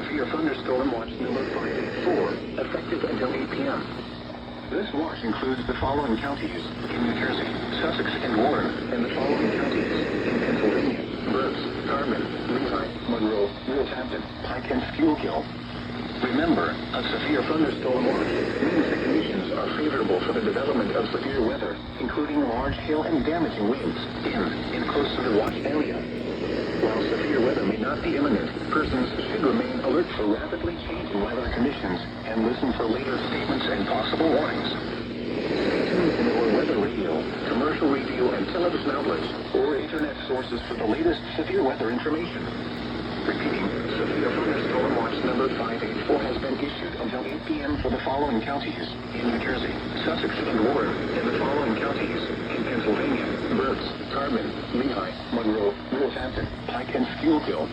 severe thunderstorm watch number 584, effective until 8 p.m. This watch includes the following counties in New Jersey, Sussex, and Warren, and the following counties in Pennsylvania: Berks, Carbon, Lehigh, Monroe, Wolverhampton, Pike, and Schuylkill. Remember, a severe thunderstorm watch means the conditions are favorable for the development of severe weather, including large hail and damaging winds in close to the watch area. While severe weather may not be imminent, persons should remain alert for rapidly changing weather conditions and listen for later statements and possible warnings. Stay tuned to our weather radio, commercial radio and television outlets, or internet sources for the latest severe weather information. Repeating, severe thunderstorm watch number 584 has been issued until 8 p.m. for the following counties in New Jersey, Sussex, and Warren, and the following counties in Pennsylvania: Berks, Carbon, Lehigh, Monroe, Wolverhampton, Pike, and Schuylkill.